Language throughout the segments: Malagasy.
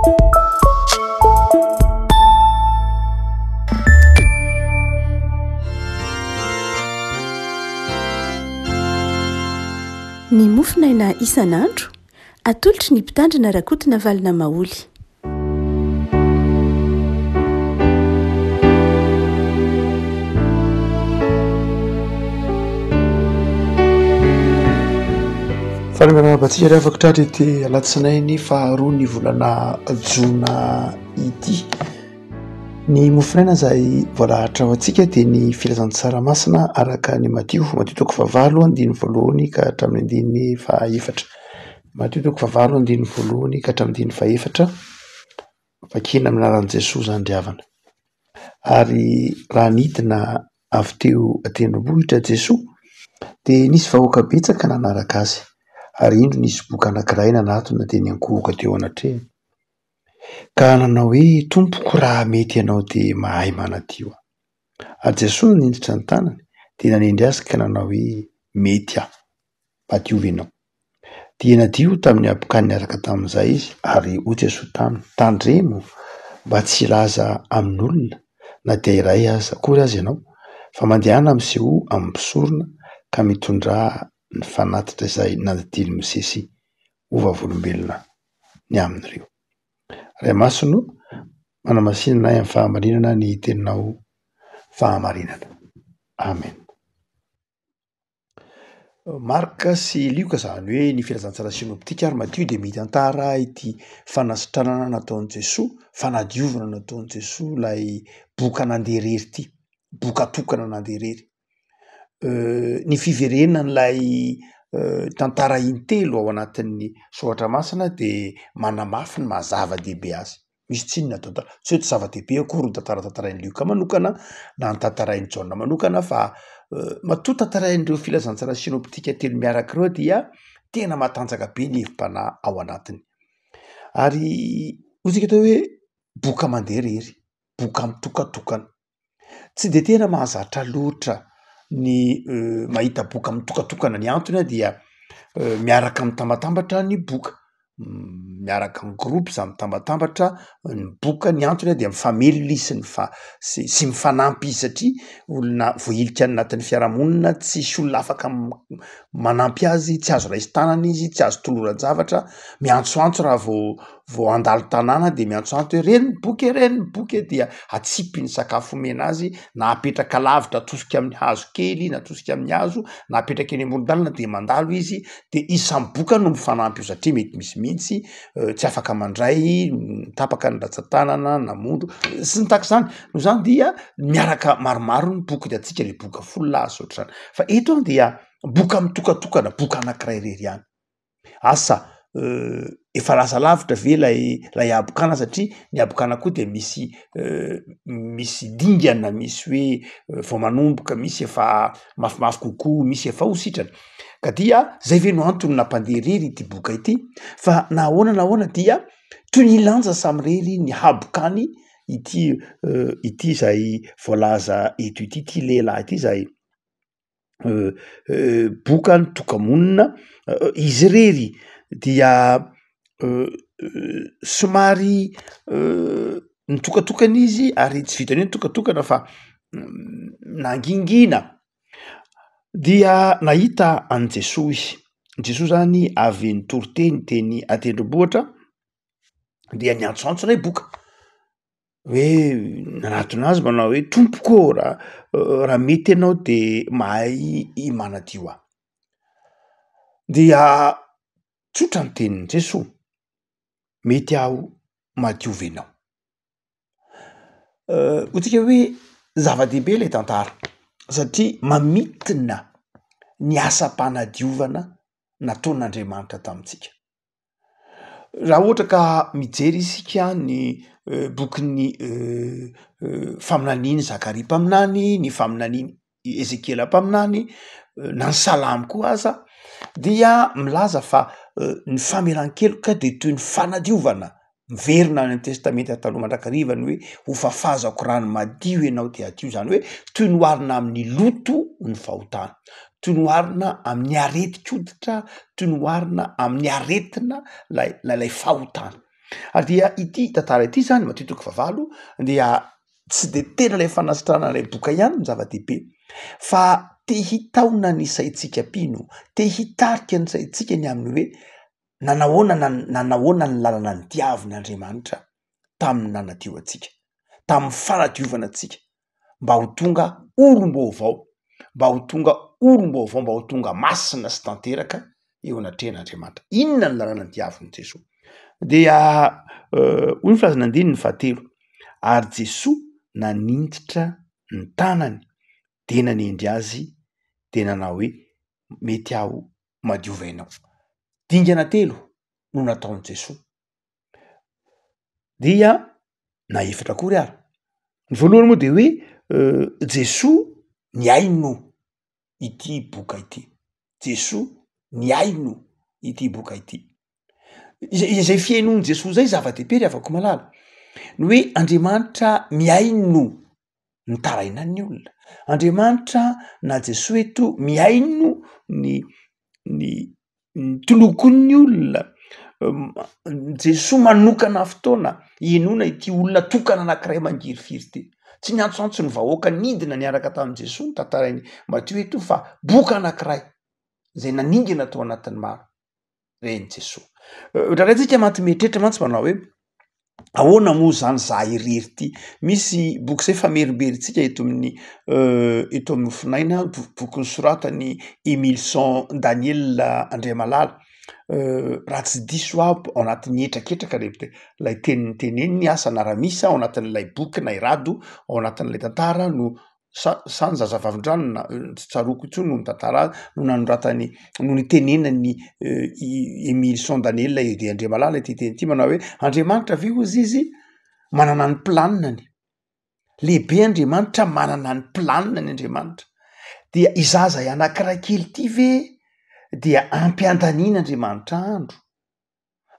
Ny mofinaina isan'andro atolotry ny mpitandrina rakotina valina maoly. Fanamarabatsika ry afaka tratra ity alatsinainy faharoa ny volana jona ity. Ny mofinaina izay voalahatra ao antsika dia ny filazan-tsaramasina araka ny Matio toko fahavalo andiny voalohany ka hatramin'ny andiny fahaefatra. Matio toko fahavalo andiny voalohany ka hatramin'ny andiny fahaefatra. Vakiana amin'ny anaran'i Jesosy andriavana. Ary raha nidina avy teo an-tendrombohitra Jesosy dia nisy vahoaka betsaka nanaraka azy. Ary indro nisy boky anankiray nanatona dia niankohoka teo anatrehany. Ka nanao hoe tompoko raha mety ianao dia mahay manadio. Ary Jesosy nindritra ny tanany dia nanindry azy ka nanao hoe mety aho, madiova ianao. Dia nadio tamin'ny apokaly niaraka tamin'izay izy ary hoy Jesosy taminy, tandremo mba tsy hilaza amin'olona na dia iray aza akory aza ianao fa mandehana miseho amin'ny mpisorona ka mitondrà ny fanatitra izay nadidily Mosesy ho vavolombelona ny amin'ireo. Ray masino manamasinana amin'ny fahamarinana ny teninao fahamarinana. Amen. Marika sy Lioka izany hoe ny filazantsara sinoptika ary Matio dia mitantara ity fanasitranana nataon'i Jesosy, fanadiovana nataon'i Jesosy ilay boka nandeha irery ity, boka tokana nandeha irery. Ny fiverenan'ilay tantara intelo ao anatin'ny soratra masina dia manamafy ny mahazava-dehibe azy. Misy tsinona tantara, tsy hoe tsy zava-dehibe akory ny tantarain'ny Lioka manokana na ny tantarain'i Jaona manokana fa matoa tantarain'ireo filazantsara sinoptika telo miaraka ireo dia tena matanjaka be ny hevim-panahy ao anatiny. Ary hotsika tao hoe boka mandeha irery, boka mitokatokana. Tsy dia tena mahazatra loatra ny mahita boka mitokatokana. Ny antony dia miaraka mitambatambatra ny boka, miaraka amin'ny groupe za mitambatambatra ny boka. Ny antony dia mifamelolisiny sy mifanampy izy satria olona voahilika any anatin'ny fiarahamonina tsisy olona afaka manampy azy, tsy azo raisy tanana izy, tsy azo toloran-javatra, miantsoantso raha vao handalo tanàna dia miantsoantso hoe reny ny boky dia atsipy ny sakafo omena azy, na apetraka lavitra atosika amin'ny hazo kely na atosika amin'ny hazo na apetraka eny ambony-dalana dia mandalo izy dia isan'ny boka no mifanampy io satria mety misy mihitsy tsy afaka mandray, tapaka ny ratsan-tanana na mondo sy ny tahak'izany. Noho izany dia miaraka maromaro ny boky dia antsika ilay boka folo laza ohatrany. Fa eto dia boka mitokatokana, boka anankiray irery ihany. Asa efa lasa lavitra ve lay abokana satria ny abokana koa dia misy dingana, misy hoe vao manomboka, misy efa mafimafy kokoa, misy efa ho sitrana. Ka dia zay ve no antony nampandeha irery ity boka ity fa nahoana dia toy ny lanja samy irery ny habokany ity izay voalaza eto ity, ity lehilahy ity izay boka ny tokamonina. Izy irery dia somary nitokatokana izy ary tsy vitany hoe nitokatokana fa nangingina. Dia nahita an' Jesosy. Jesosy zany avy nitory teny an-tendrombohitra dia niantsoantso ilay boka hoe nanatona azy manao hoe tompoko raha mety ianao dia mahay manadio aho. Dia tsotra ny tenin'i Jesosy, mety aho madiova ianao. Hotsika hoe zava-dehibe ilay tantara satria mamitina ny asam-panadiovana nataon'Andriamanitra tamintsika. Raha ohatra ka mijery isika ny bokin'ny faminaniany Zakaria mpaminany, ny faminaniany Ezekiela mpaminany, na ny Salamy koa aza dia milaza fa ny famelan-keloka dia toy ny fanadiovana. Miverina any amin'ny testamenta taloha mandrakariva ny hoe ho fafazako rano madio ianao dia adio, zany hoe toy ny oharina amin'ny loto ny fahotana, toy ny oharina amin'ny areti-koditra, toy ny oharina amin'ny aretina lay fahotana. ary dia ity tantara ity zany matitoko favalo dia tsy de tena lay fanasitrana lay boka ihany ny zava-dehibe fa te hitaona ny saitsika mpino, te hitarika ny saitsika ny amin'ny hoe nanahoana ny lalana ny diavin'Andriamanitra tamin'ny nanadio antsika, tamin'ny fanadiovana antsika mba ho tonga olom-baovao, mba ho tonga olom-baovao, mba ho tonga masina sy tanteraka eo anatrehan'Andriamanitra. Inona ny lalana ny diavin'i Jesosy? Dia hoy ny filazana andininy fahatelo, ary Jesosy naninditra ny tanany de nanendry azy de nanao hoe mety aho madiovainao. Dingana telo no nataon'i Jesosy. Dia na efatra kory ary. Ny voalohany moa de hoe Jesosy niaino ity boka ity. Jesosy niaino ity boka ity. Izay fiainoan'i Jesosy zay zava-dehibe ry afaka malala. Ny hoe Andriamanitra miaino ny tarainan'ny olona. Andriamanitra na Jesosy eto miaino ny tolokon'ny olona. Jesosy manokana fotoana hienoana ity olona tokana anankiray mangirifiry ity. Tsy niantsoantso ny vahoaka nidina niaraka tamin'i Jesosy tantarainy Matthieu eto fa boka anankiray zay naningana tao anatin'ny maro. Reny Jesosy. Raha tsika mantimetrehitra mantsy manao hoe ahoana moa zany za irery ity? Misy boky zay famerimberintsika eto amin'ny finaina, boky nosoratany Emilson Daniel Andriamalala. Raha tsy diso aho ao anatin'ny etraketraka lay teneniny asa naramisa ao anatin'ilay boky na irado ao anatin'ilay tantara no sany zazavavin-drano tsy tsaroko intsony no mitantara no nanoratany no nitenenany Emilson Daniel de Andriamalala ity teny ity manao hoe Andriamanitra ve hozy izy manana ny planinany. Lehibe Andriamanitra manana ny planinany Andriamanitra. Dia izazay anankiray kely ity ve dia ampiandanian'Andriamanitra andro.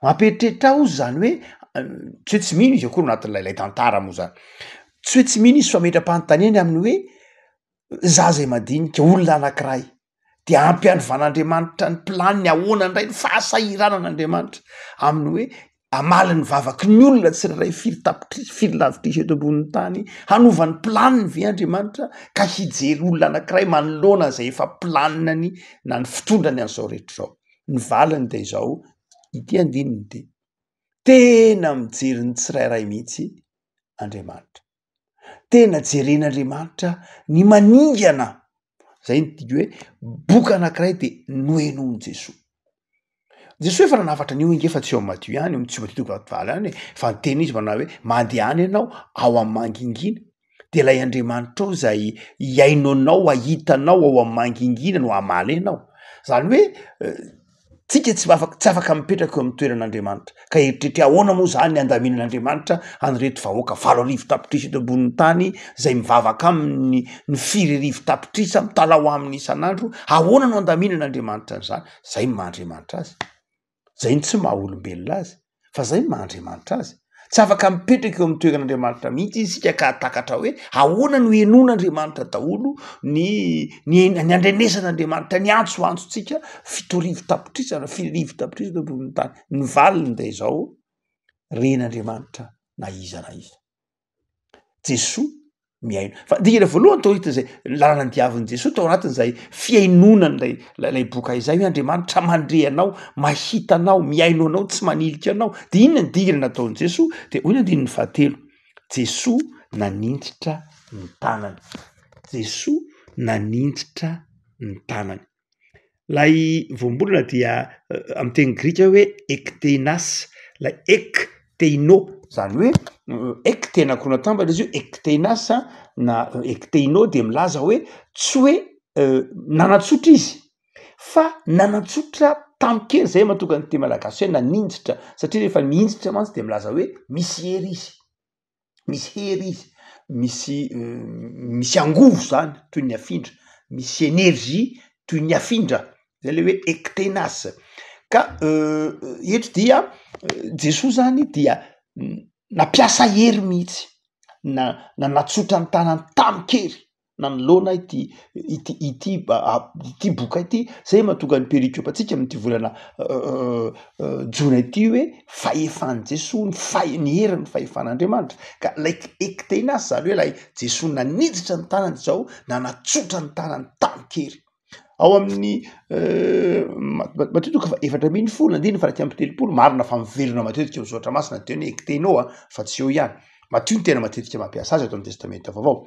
Ampetrehitra ao zany hoe tsy mino izy akory anatin'ilay tantara moa zany. Tsy hoe tsy mino izy fa metra-panontaniany amin'ny hoe zazay madinika olona anankiray dia ampiandrovan'Andriamanitra ny planiny ahoana indray ny fahasahiranan'Andriamanitra amin'ny hoe amaly ny vavaky ny olona tsy ray firy lavitrisy eto ambonin'ny tany hanovany planiny ve Andriamanitra ka hijery olona anankiray manoloana zay efa planinany na ny fitondrany an'izao rehetra zao. Ny valiny de izao ity andininy de tena mijery ny tsirairay mihitsy Andriamanitra. Tena jeren'Andriamanitra ny maningana. Zay ny tiky hoe boka anankiray de noenoin'i Jesosy. Jesosy efa nanafatra an'io inge fa tsy eo amin'ny Matthieu ihany, tsy Matthieu valo ihany fa nyteny izy manao hoe mandeha any ianao ao amin'ny mangingina de lay Andriamanitra ao zay iaino anao, ahitanao ao amin'ny mangingina no hamaly anao. Zany hoe tsika tsy afaka mipetraka eo amin'ny toeran'Andriamanitra. Ka eritrehitra ahoana moa zany ny andaminan'Andriamanitra anyreto vahoaka 7,000 tapitrisa eto ambonin'ny tany zay mivavaka aminy ny 4,000 tapitrisa mitalao amin'ny isan'andro. Ahoana no andaminan'Andriamanitra an'izany? Zay ny maha-Andriamanitra azy. Zay ny tsy maha-olombelona azy, fa zay ny maha-Andriamanitra azy. Tsy afaka mipetraka eo amin'ny toeran'Andriamanitra mihitsy isika ka takatra hoe ahoana no henon'Andriamanitra daholo ny andrenesan'Andriamanitra ny antsoantsontsika 7,000 tapitrisa na 4,000 tapitrisa eto ambonin'ny tany. Ny valiny de izao ren'Andriamanitra na iza na iza. Jesosy miaino. Fa dingana voalohany tao hita zay lalana ny diavin'i Jesosy tao anatin'izay fiainonany lay boka izay hoe Andriamanitra mandre anao, mahita anao, miaino anao, tsy manilika anao. De inona ny dingana nataon'i Jesosy? De hoy ny andininy fahatelo. Jesosy nanindritra ny tanany. Jesosy nanindritra ny tanany. Lay voambolana dia amin'ny teny grika hoe ektenas, lay ekteino zany hoe ektena ankoatra tambatra izy io ektenas na ekteino de milaza hoe tsy hoe nanatsotra izy fa nanatsotra tamikely zay mahatonga ny teny malagasy hoe nanindritra satria rehefa minjitra mantsy de milaza hoe misy hery izy, misy hery izy, misy angovo zany toy ny afindra, misy energie toy ny afindra, zay le hoe ektenas. Ka eto dia Jesosy zany dia nampiasa hery mihitsy na natsotra ny tanany tamikery nanoloana ity boka ity zay mahatonga ny perikopantsika amity volana jona ity hoe fahefan'i Jesosy ny heriny fahefan'Andriamanitra ka lay ekitehina azy zany hoe lay Jesosy naniditra ny tanany zao nanatsotra ny tanany tamikery ao amin'ny matetika fa 4:1 marina fa miverina matetika mizoatra masina teny hoe ekitenao fa tsy eo ihany matio ny tena matetika mampiasa azy ato amin'ny testamenta vaovao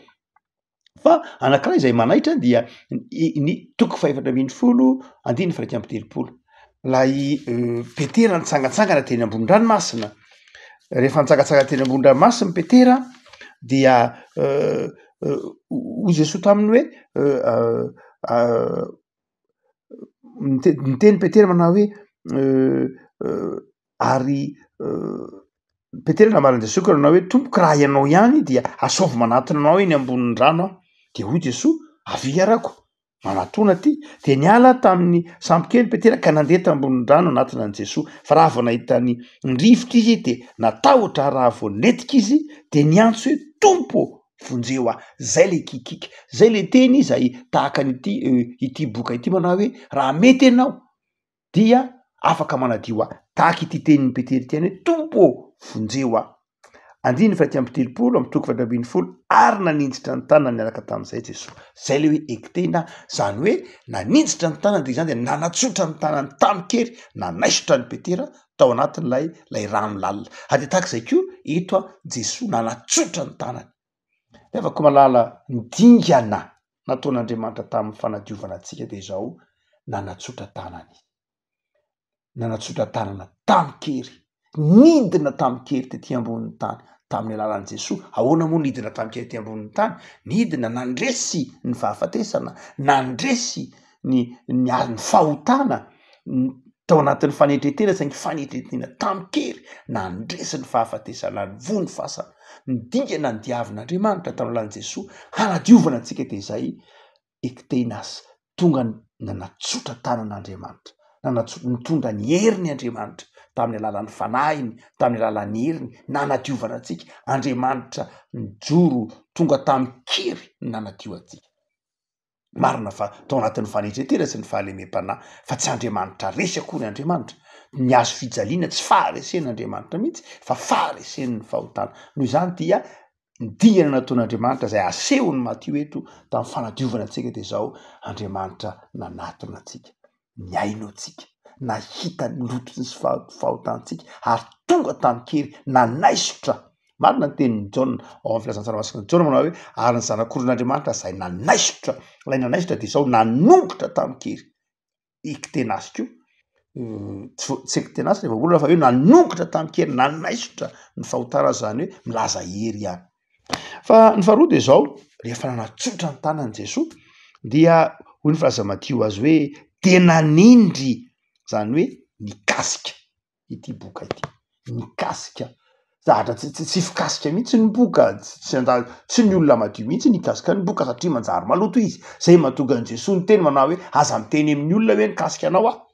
fa anankiray izay manaitra dia ny 4:1 lay Petera nitsangatsangana teny ambony ranomasina rehefa nitsangatsangana teny ambony ranomasina Petera dia hoy Jesosy taminy hoe niteny Petera manao hoe ary Petera namarin'i Jesosy ka nanao hoe tompoko raha ianao ihany dia asaovy manatona anao eny ambonin'ny rano aho de hoy Jesosy avy arako manatona ty de niala tamin'ny sampokely Petera ka nandeha tambonin'ny rano anatona an'i Jesosy fa raha vao nahitany rivotra izy de natahotra raha vao netika izy de niantso hoe tompo vonjeo aho zay le kikika zay le teny izay tahaka ity boka ity manao hoe raha mety ianao dia afaka manadio aho tahaka ity tenin'ny Petera ity hoe tompo vonjeo aho 4:30 amin'ny 4:20 ary naninditra ny tanany niaraka tamin'izay Jesosy zay le hoe ekitena zany hoe naninditra ny tanany de izany de nanatsotra ny tanany tamikery nanaisotra ny Petera tao anatin'lay rano lalina ade tahak'izay koa eto Jesosy nanatsotra ny tanany afaka malala ndingana nataon'Andriamanitra tamin'ny fanadiovana antsika de zao nanatsotra tanana tamikery nidina tamikery tetỳ ambonin'ny tany tamin'ny alalan'i Jesosy ahoana moa nidina tamikery tetỳ ambonin'ny tany nidina nandresy ny fahafatesana nandresy ny fahotana tao anatin'ny fanetretena saingy fanetretena tamikery nandresy ny fahafatesana ny vony fasana nidingana ny diavin'Andriamanitra tamin'ny alalan'i Jesosy hanadiovana antsika de zay ekitehina azy tonga nanatsotra tanan'Andriamanitra nitondra ny heriny Andriamanitra tamin'ny alalan'ny fanahiny tamin'ny alalan'ny heriny nanadiovana antsika Andriamanitra nijoro tonga tamikery nanadio antsika marina fa tao anatin'ny fanetretena sy ny fahalemem-panahy fa tsy Andriamanitra resy akory Andriamanitra ny azo fijaliana tsy faharesen'Andriamanitra mihitsy fa faharesen'ny fahotana noho izany dia nidingana nataon'Andriamanitra zay asehony Matio eto tamin'ny fanadiovana antsika de zao Andriamanitra nanatona antsika niaino antsika nahita ny lotony sy fahotantsika ary tonga tamikery nanaisotra marina ny tenin'ny Jaona ao amin'ny filazantsara masina Jaona manao hoe ary ny zanak'oron'Andriamanitra zay nanaisotra lay nanaisotra de zao nanombotra tamikery ekitena azy koa tsy ekitena azy rehefa olona fa hoe nanombotra tamikery nanaisotra ny fahotana zany hoe milaza hery ihany fa ny faharoa de zao rehefa nanatsotra ny tanan'i Jesosy dia hoy ny filaza Matio azy hoe de nanindry zany hoe nikasika ity boka ity nikasika zahatra tsy fikasika mihitsy ny boka tsy ny olona madio mihitsy nikasika ny boka satria manjary maloto izy zay mahatonga an'i Jesosy ny teny manao hoe aza miteny amin'ny olona hoe nikasika anao aho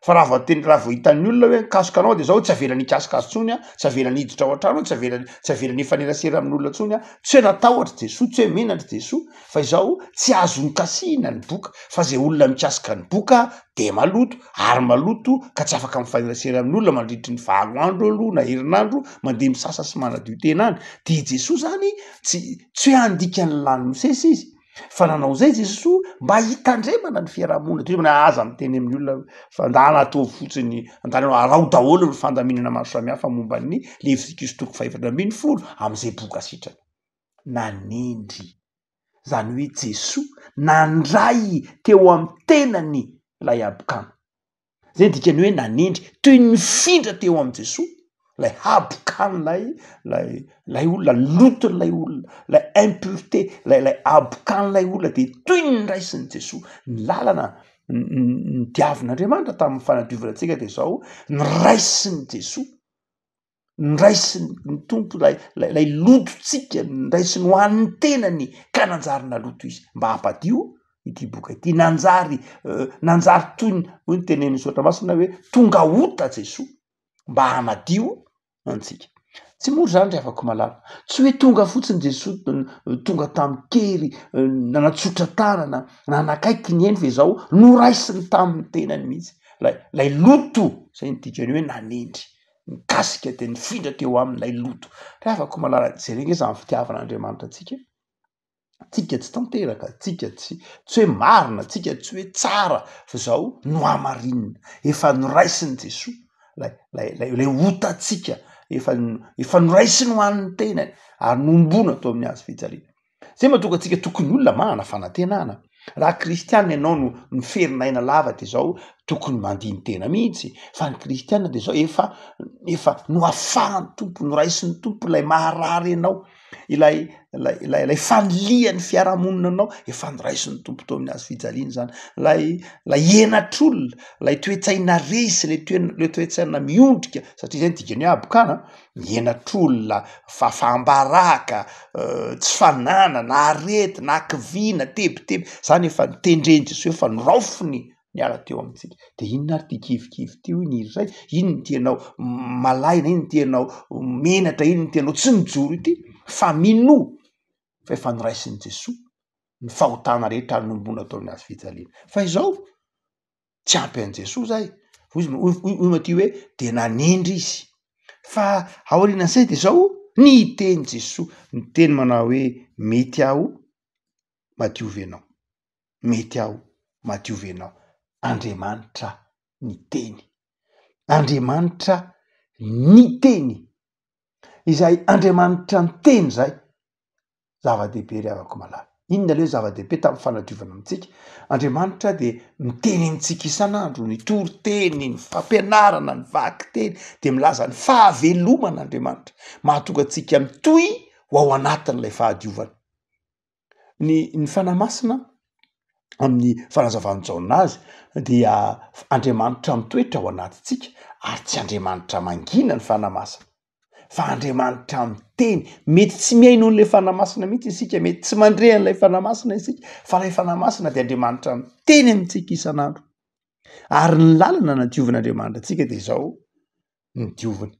fa raha vao hitan'ny olona hoe nikasika anao de zao tsy avela nikasika azy tsony tsy avela niditra ao an-trano tsy avela nifanerasera amin'olona tsony tsy hoe natahotra Jesosy tsy hoe menatra Jesosy fa izao tsy azo nikasihina ny boka fa zay olona mikasika ny boka de maloto ary maloto ka tsy afaka mifanerasera amin'olona mandritry ny 20 andro aloha na herinandro mandeha misasa sy manadio tena any de Jesosy zany tsy hoe andika ny lany mosesy izy fa nanao zay Jesosy mba hitandremana ny fiarahamonina toy mana aza miteny amin'ny olona fa ndana atao fotsiny antanao arao daholo ny fandaminana maro samihafa momba ny Levitikos 4:20 am'izay boka sitrany nanindry zany hoe Jesosy nandray teo amin'ny tenany lay abokana zay dikany hoe nanindry toy ny mifindra teo amin'ny Jesosy lay abokana lay olona loton'lay olona lay impureté lay abokan'lay olona de toy ny raisin'ny Jesosy ny lalana ny diavin'Andriamanitra tamin'ny fanadiovana antsika de zao ny raisin'ny Jesosy ny raisin'ny tompo lay lototsika ny raisiny ho an'ny tenany ka nanjary naloto izy mba hampadio ity boka ity nanjary toy ny tenen'ny soatra masina hoe tonga ota Jesosy mba hanadio antsika tsy mora zany re afaka malala tsy hoe tonga fotsiny Jesosy tonga tamin'ny kery nanatsotra tanana nanakaiky ny eny fe zao noraisiny tamin'ny tenany mihitsy lay loto zay ny dikany hoe nanendry mikasika de nifindra teo amin'ilay loto re afaka malala zay regny zany fitiavan'Andriamanitra tsika tsy tanteraka tsika tsy hoe marina tsika tsy hoe tsara fa zao no amarinina efa noraisiny Jesosy lay otatsika efa noraisiny ho an'ny tenany ary nombona tao amin'ny hazo fijaliana zay mahatonga atsika tokony olona manana fanantenana raha kristianina ianao no ferin'aina lava de zao tokony mandiny tena mihitsy fa ny kristianina de zao efa noafahan'ny tompo noraisiny tompo lay maharary ianao ilay fanilian'ny fiarahamonina anao efa noraisiny tompo tao amin'ny hazo fijaliana zany lay enatr'olona lay toetsaina resy le toetsaina miondrika satria zay ny dikany hoe abokana enatr'olona fahambaraka tsy fananana arety na akiviana tebiteby zany efa nitendreny Jesosy efa noraofiny niala teo amintsika de inona ary ty kivikivy ty hoy ny iray ino ny tianao malaina ino ny tianao menatra ino ny tianao tsy mijoro ity fa mino fa efa noraisiny Jesosy ny fahotana rehetra nombona tao amin'ny hazo fijaliana fa izao tsy ampy an' Jesosy zay hoy maty hoe de nanendry izy fa aorianan'izay de zao ny teny Jesosy ny teny manao hoe mety aho madiovy anao mety aho madiovy anao Andriamanitra ny teny Andriamanitra ny teny izay Andriamanitra ny teny zay zava-dehibe ry havako malala inona le zava-dehibe tamin'ny fanadiovana amintsika Andriamanitra de miteny amintsika isan'andro ny toriteny ny fampianarana ny vaky teny de milaza ny fahavelomana Andriamanitra mahatonga atsika mitohy ho ao anatin'ilay fahadiovana ny fanahy masina amin'ny fanazavan'ny Jaona azy dia Andriamanitra mitoetra ao anatintsika ary tsy Andriamanitra mangina ny fanahy masina fa Andriamanitra miteny mety tsy miaino an'ilay fanahy masina mihitsy isika mety tsy mandre an'ilay fanahy masina isika fa ilay fanahy masina de Andriamanitra miteny amintsika isan'andro ary ny lalana nadiovan'Andriamanitra atsika de zao ny dioviny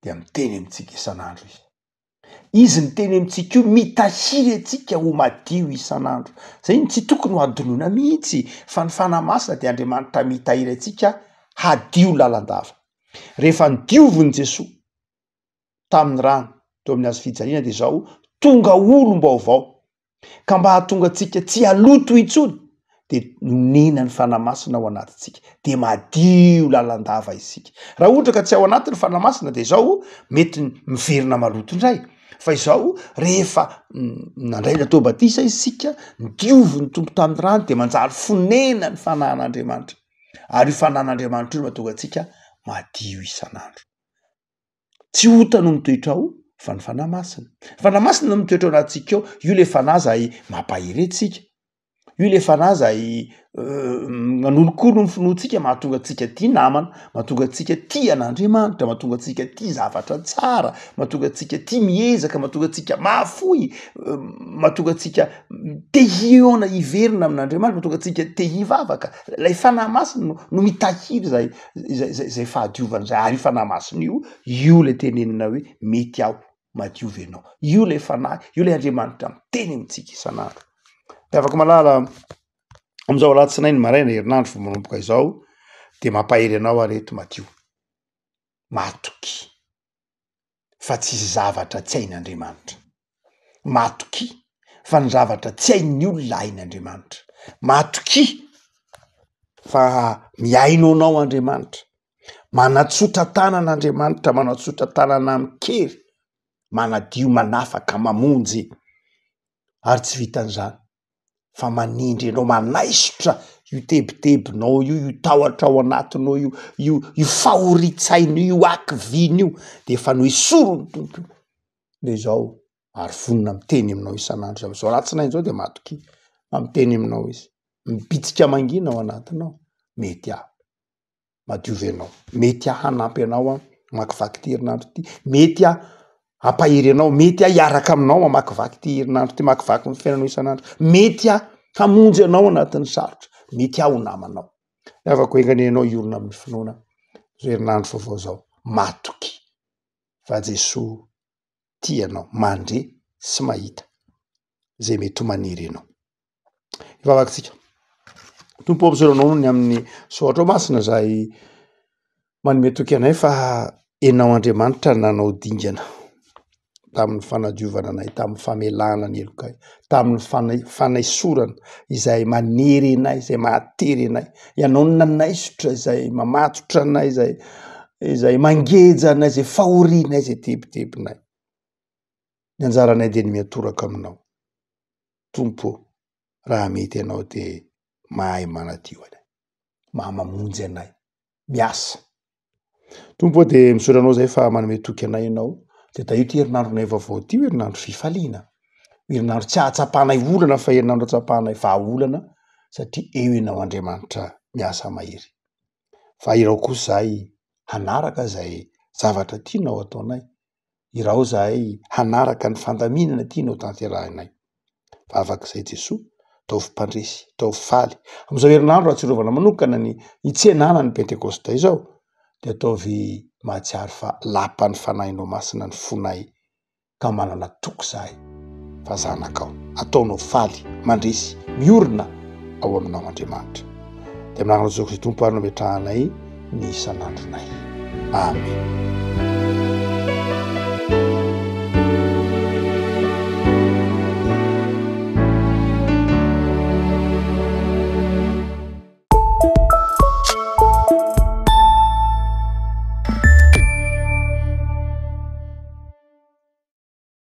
de miteny amintsika isan'andro izy miteny amintsika io mitahiry atsika ho madio isan'andro zay ny tsy tokony ho adinoina mihitsy fa ny fanahy masina de Andriamanitra mitahiry atsika hadio lalandava rehefa nidioviny Jesosy tamin'ny rano teo amin'ny hazo fijaliana de zao tonga olom-baovao ka mba hahatonga atsika tsy haloto intsony de nonena ny fanahy masina ao anatintsika de madio lalandava isika raha ohatra ka tsy ao anatin'ny fanahy masina de zao mety miverina maloto indray fa izao rehefa nandray natao batisa isika nidiovy ny tompo tamin'ny rano de manjary fonena ny fanahan'Andriamanitra ary io fanahan'Andriamanitra io mahatonga atsika madio isan'andro tsy ota no mitoetra ao fa ny fanahy masina no mitoetra ao anatintsika ao io le fanahy zay mampaheretsika io le fanahy zay manolokolo ny finoantsika mahatonga atsika tia namana mahatonga atsika tia an'Andriamanitra mahatonga atsika tia zavatra tsara mahatonga atsika tia miezaka mahatonga atsika mahafoy mahatonga atsika te hiona hiverina amin'Andriamanitra mahatonga atsika te hivavaka lay fanahy masina no mitahiry zay fahadiovana zay ary io fanahy masina io le tenenina hoe mety aho madiovy anao io le fanahy io le Andriamanitra miteny amintsika isan'andro de afaka malala am'izao alatsinainy maraina herinandro vao manomboka izao de mampahery anao areto madio matoky fa tsy zavatra tsy hain'Andriamanitra matoky fa ny zavatra tsy hain'ny olona hain'Andriamanitra matoky fa miaino anao Andriamanitra manatsotra tanan'Andriamanitra manatsotra tanana mikery manadio manafaka mamonjy ary tsy vitan'izany fa manindry anao manaisotra io tebitebinao io tahotra ao anatinao io fahoritsaina io akivina io de efa no esoro ny tompo de zao ary vonona miteny aminao isan'andro am'izao ratsinainy zao de matoky miteny aminao izy mibitsika mangina ao anatinao mety aho madiovy anao mety aho hanampy anao mamakivaky ty herinandro ty mety aho ampahery anao mety aho hiaraka aminao mamakivaky ty herinandro ty makivaky ny fiainanao isan'andro mety aho hamonjy anao anatin'ny sarotra mety aho ho namanao afaka engany anao iorona amin'ny finoana zao herinandro vaovao zao matoky fa Jesosy tia anao mandre sy mahita zay mety ho maniry ianao. Ivavakantsika. Tompo ampisehoranao ny amin'ny soatra masina zahay manome toky anay fa enao Andriamanitra nanao dingana tamin'ny fanadiovana anay, tamin'ny famelana ny elokay, tamin'ny fanaisorana izay manery anay, izay mahatery anay, ianao ny nanaisotra izay mamatotra anay, izay mangeja anay, izay fahorianay, izay tebitebinay. Ny anjaranay dia ny miatoraka aminao. Tompo, raha mety ianao dia mahay manadio anay, mahay mamonjy anay, miasa. Tompo dia misaoranao zay fa manome toky anay ianao, dia tahito herinandronay vaovao ty herinandro fifaliana, herinandro tsy ahatsapanay olana fa herinandro atsapanay vahaolana satria eo ianao Andriamanitra miasa mahery. Fa irao kosa zahay hanaraka zay zavatra tianao ataonay, irao zahay hanaraka ny fandaminana tianao tanterahanay. Fa afak'izay Jesosy, ataovy mpandresy, ataovy faly. Amin'izao herinandro ahatsirovana manokana ny hitsenana ny Pentekosta izao, dia ataovy mahatsiaro fa lapan'ny fanahinao masina ny fonay ka manana toky zahay fa zanakao. Ataonao faly, mandresy, miorina ao aminao Andriamanitra. Dia amin'anarana Jesosy Tompo ary nametrahanay ny isan'andronay. Amen.